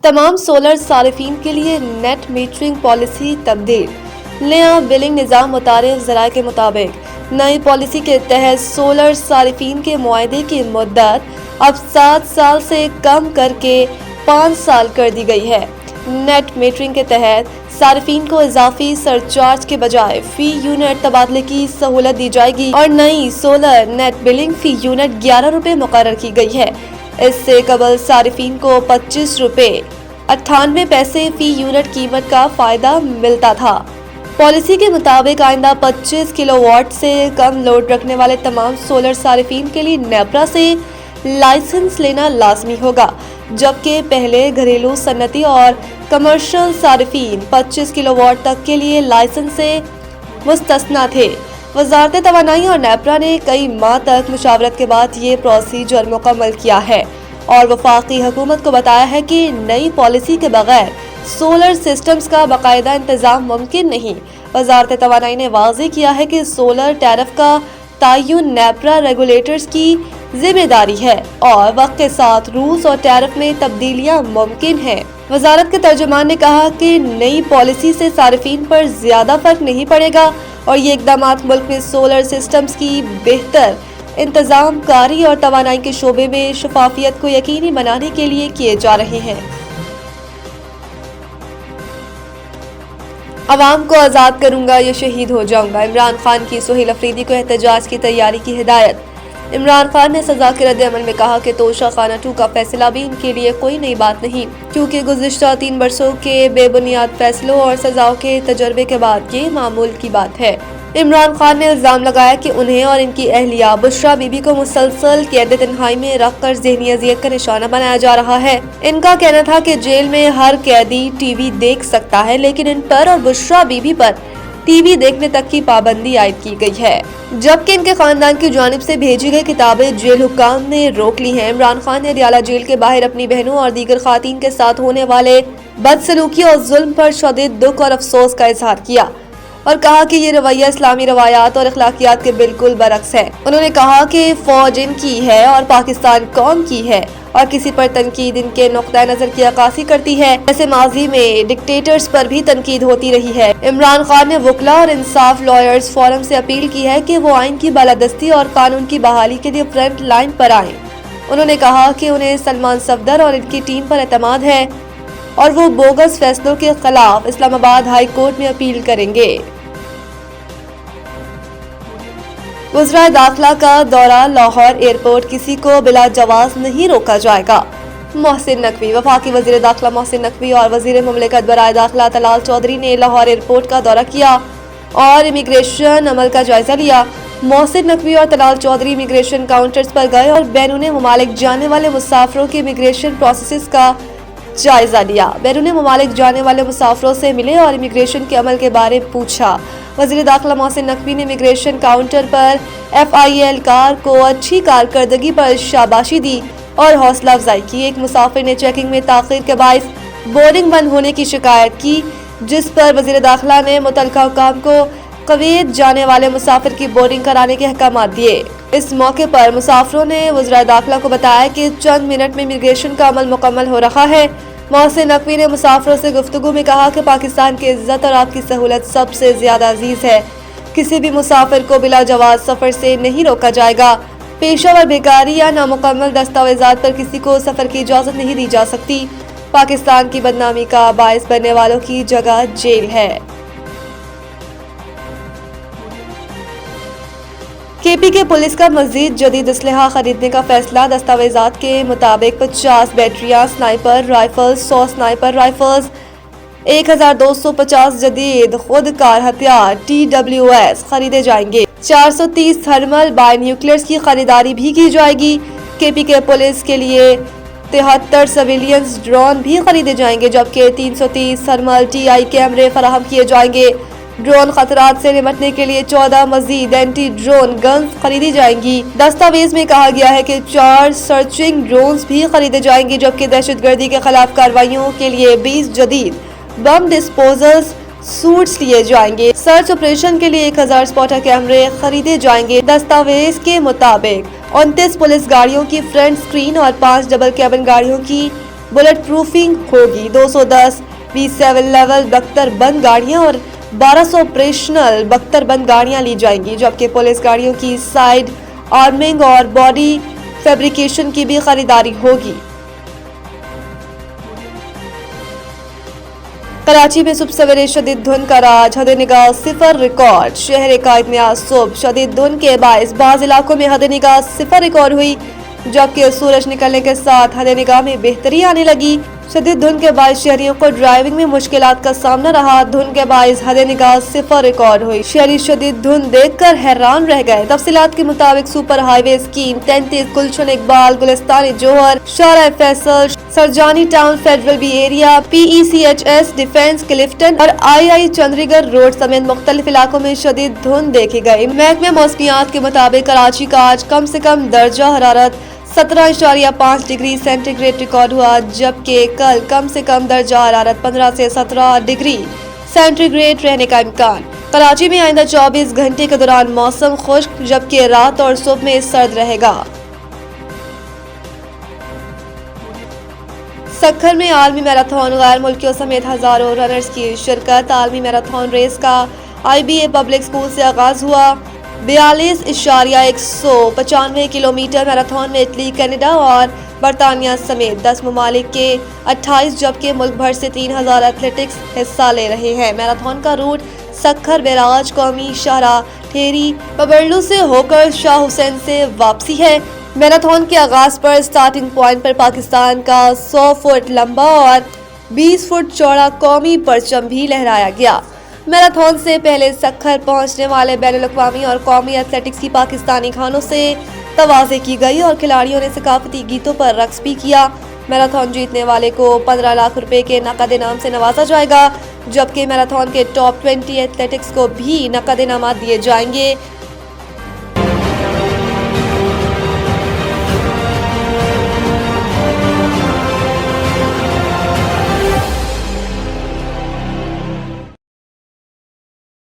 तमाम सोलर सारिफीन के लिए नेट मीटरिंग पॉलिसी तब्दील। नया बिलिंग निज़ाम मुतारिफ ज़राए के मुताबिक नई पॉलिसी के तहत सोलर सारिफीन के मुआहदे की मुद्दत अब 7 साल से कम करके 5 साल कर दी गई है। नेट मीटरिंग के तहत सारिफीन को इजाफी सरचार्ज के बजाय फी यूनिट तबादले की सहूलत दी जाएगी और नई सोलर नेट बिलिंग फी यूनिट 11 रुपए मुकर्रर की गई है। इससे कबल सारिफीन को 25 रुपए 98 पैसे फी यूनिट कीमत का फायदा मिलता था। पॉलिसी के मुताबिक आइंदा 25 किलोवाट से कम लोड रखने वाले तमाम सोलर सारिफीन के लिए नेपरा से लाइसेंस लेना लाजमी होगा, जबकि पहले घरेलू, सन्नती और कमर्शियल सारिफीन 25 किलोवाट तक के लिए लाइसेंस से मुस्तस्ना थे। वजारत तवानाई और नेपरा ने कई माह तक मुशावरत के बाद ये प्रोसीजर मुकम्मल किया है और वफाकी हुकूमत को बताया है कि नई पॉलिसी के बगैर सोलर सिस्टम्स का बाकायदा इंतजाम मुमकिन नहीं। वजारत तवानाई ने वाज़ेह किया है कि सोलर टैरिफ का तयन नेपरा रेगुलेटर्स की जिम्मेदारी है और वक्त के साथ रूल्स और टैरिफ में तब्दीलियां मुमकिन हैं। वजारत के तर्जुमान ने कहा कि नई पॉलिसी से सारिफीन पर ज्यादा फर्क नहीं पड़ेगा और ये इक़दामात मुल्क में सोलर सिस्टम्स की बेहतर इंतजाम कारी और तवानाई के शोबे में शफाफियत को यकीनी बनाने के लिए किए जा रहे हैं। अवाम को आज़ाद करूंगा या शहीद हो जाऊंगा, इमरान खान की सुहेल अफरीदी को एहतजाज की तैयारी की हिदायत। इमरान खान ने सजा के रद्द-ए-अमल में कहा कि तोशा खाना 2 का फैसला भी इनके लिए कोई नई बात नहीं, क्योंकि गुज़िश्ता 3 बरसों के बेबुनियाद फैसलों और सजाओं के तजर्बे के बाद ये मामूल की बात है। इमरान खान ने इल्जाम लगाया कि उन्हें और इनकी अहलिया बुशरा बीबी को मुसलसल कैद तन्हाई में रखकर ज़हनी अज़ियत का निशाना बनाया जा रहा है। इनका कहना था कि जेल में हर कैदी टीवी देख सकता है, लेकिन इन पर और बुशरा बीबी पर टीवी देखने तक की पाबंदी आयद की गई है, जबकि इनके खानदान की जानिब से भेजी गई किताबें जेल हुक्काम ने रोक ली हैं। इमरान खान ने रियाला जेल के बाहर अपनी बहनों और दीगर खातीन के साथ होने वाले बदसलूकी और जुल्म पर शदीद दुख और अफसोस का इजहार किया और कहा कि ये रवैया इस्लामी रवायात और अखलाकियात के बिल्कुल बरक्स है। उन्होंने कहा कि फौज इनकी है और पाकिस्तान कौम की है और किसी पर तनकीद इनके नुक्ता नजर की अक्कासी करती है। ऐसे माजी में डिक्टेटर्स पर भी तनकीद होती रही है। इमरान खान ने वकला और इंसाफ लॉयर्स फोरम से अपील की है कि वो आइन की बालादस्ती और कानून की बहाली के लिए फ्रंट लाइन पर आएं। उन्होंने कहा कि उन्हें सलमान सफदर और इनकी टीम पर एतमाद है और वो बोगस फैसलों के खिलाफ इस्लामाबाद हाई कोर्ट में अपील करेंगे। वज़राए दाखिला का दौरा लाहौर एयरपोर्ट, किसी को बिला जवाज नहीं रोका जाएगा। मोहसिन नकवी। वफाकी वज़ीर दाखिला मोहसिन नकवी और वज़ीर मुमलिकत बराए दाखिला तलाल चौधरी ने लाहौर एयरपोर्ट का दौरा किया और इमिग्रेशन अमल का जायजा लिया। मोहसिन नकवी और तलाल चौधरी इमिग्रेशन काउंटर्स पर गए और बैरून मुमालिक जाने वाले मुसाफिरों के इमिग्रेशन प्रोसेस का जायजा लिया। बैरून मुमालिक जाने वाले मुसाफिरों से मिले और इमिग्रेशन के अमल के बारे में पूछा। वज़ीर दाखिला मोहसिन नकवी ने इमिग्रेशन काउंटर पर FIA कार को अच्छी कारकर्दगी पर शाबाशी दी और हौसला अफजाई की। एक मुसाफिर ने चेकिंग में ताख़ीर के बाइस बोर्डिंग बंद होने की शिकायत की, जिस पर वज़ीर दाखिला ने मुतल्लिका हुकाम को कुवैत जाने वाले मुसाफिर की बोर्डिंग कराने के अहकाम दिए। इस मौके पर मुसाफिरों ने वज़ीर दाखिला को बताया कि चंद मिनट में इमिग्रेशन का अमल मुकम्मल हो रहा है। मोहसिन नकवी ने मुसाफिरों से गुफ्तगू में कहा कि पाकिस्तान की इज्जत और आपकी सहूलत सबसे ज्यादा अजीज है। किसी भी मुसाफिर को बिला जवाज सफर से नहीं रोका जाएगा। पेशावर बेकारी या नामुकम्मल दस्तावेजात पर किसी को सफर की इजाजत नहीं दी जा सकती। पाकिस्तान की बदनामी का बायस बनने वालों की जगह जेल है। KP के पुलिस का मजीद जदीद असलहा खरीदने का फैसला। दस्तावेजात के मुताबिक 50 बैटरियां स्नाइपर राइफल्स, 100 स्नाइपर राइफल्स, 1250 जदीद खुद कार हथियार TWS खरीदे जाएंगे। 430 थर्मल बायोन्यूक्लियर्स की खरीदारी भी की जाएगी। KP के पुलिस के लिए 73 सिविलियंस ड्रोन भी खरीदे जाएंगे, जबकि 330 थर्मल TI कैमरे फराहम किए जाएंगे। ड्रोन खतरात से निपटने के लिए 14 मजीद एंटी ड्रोन गन्स खरीदी जाएंगी। दस्तावेज में कहा गया है कि 4 सर्चिंग ड्रोन्स भी खरीदे जाएंगे, जबकि दहशतगर्दी के खिलाफ कार्रवाइयों के लिए 20 जदीद बम डिस्पोजल्स सूट्स लिए जाएंगे। सर्च ऑपरेशन के लिए 1000 स्पॉटर कैमरे खरीदे जाएंगे। दस्तावेज के मुताबिक 29 पुलिस गाड़ियों की फ्रंट स्क्रीन और 5 डबल कैबिन गाड़ियों की बुलेट प्रूफिंग होगी। 210 V7 लेवल बख्तरबंद गाड़ियां और 1200 ऑपरेशनल बख्तरबंद गाड़ियां ली जाएंगी, जबकि पुलिस गाड़ियों की साइड आर्मिंग और बॉडी फैब्रिकेशन की भी खरीदारी होगी। कराची में सुबह सवेरे शदीद धुंध का राज, हद निगाह 0 रिकॉर्ड। शहर का इत्मीनान सुबह शदीद धुंध के बायस बाज़ इलाकों में हद निगाह 0 रिकॉर्ड हुई, जबकि सूरज निकलने के साथ हद निगाह में बेहतरी आने लगी। शदीद धुंध के बायस शहरियों को ड्राइविंग में मुश्किलात का सामना रहा। धुंध के बायस हद निगाह 0 रिकॉर्ड हुई। शहरी शदीद धुंध देखकर हैरान रह गए। तफसीलात के मुताबिक super highway scheme 33 Gulshan Iqbal, गुलिस्तानी Jauhar, Shahrah Faisal, Surjani town, federal B area, PECHS, defence, Clifton और II चंद्रीगढ़ रोड समेत मुख्तलिफ इलाकों में शदीद धुंध देखी गई। महकमे मौसमियात के मुताबिक कराची का आज कम से कम दर्जा हरारत 17.5 डिग्री सेंटीग्रेड रिकॉर्ड हुआ, जबकि कल कम से कम दर्जा हरारत 15 से 17 डिग्री सेंटीग्रेड रहने का इम्कान। कराची में आइंदा 24 घंटे के दौरान मौसम खुश्क, जबकि रात और सुबह में सर्द रहेगा। सक्खर में आलमी मैराथन, गैर मुल्कियों समेत हजारों रनर्स की शिरकत। आलमी मैराथन रेस का IBA पब्लिक स्कूल से आगाज हुआ। 42.195 किलोमीटर मैराथन में इटली, कनाडा और बरतानिया समेत 10 ममालिक के 28 जबकि मुल्क भर से 3000 एथलेटिक्स हिस्सा ले रहे हैं। मैराथन का रूट सक्खर, बैराज, कौमी शाहराह, ठेरी, बबरलू से होकर शाह हुसैन से वापसी है। मैराथन के आगाज पर स्टार्टिंग पॉइंट पर पाकिस्तान का 100 फुट लंबा और 20 फुट चौड़ा कौमी परचम भी लहराया गया। मैराथन से पहले सक्खर पहुंचने वाले बैनुल-अक़वामी और कौमी एथलेटिक्स की पाकिस्तानी खानों से तवाज़े की गई और खिलाड़ियों ने सकाफती गीतों पर रक्स भी किया। मैराथन जीतने वाले को 15 लाख रुपए के नकद इनाम से नवाजा जाएगा, जबकि मैराथन के टॉप 20 एथलेटिक्स को भी नकद इनामात दिए जाएंगे।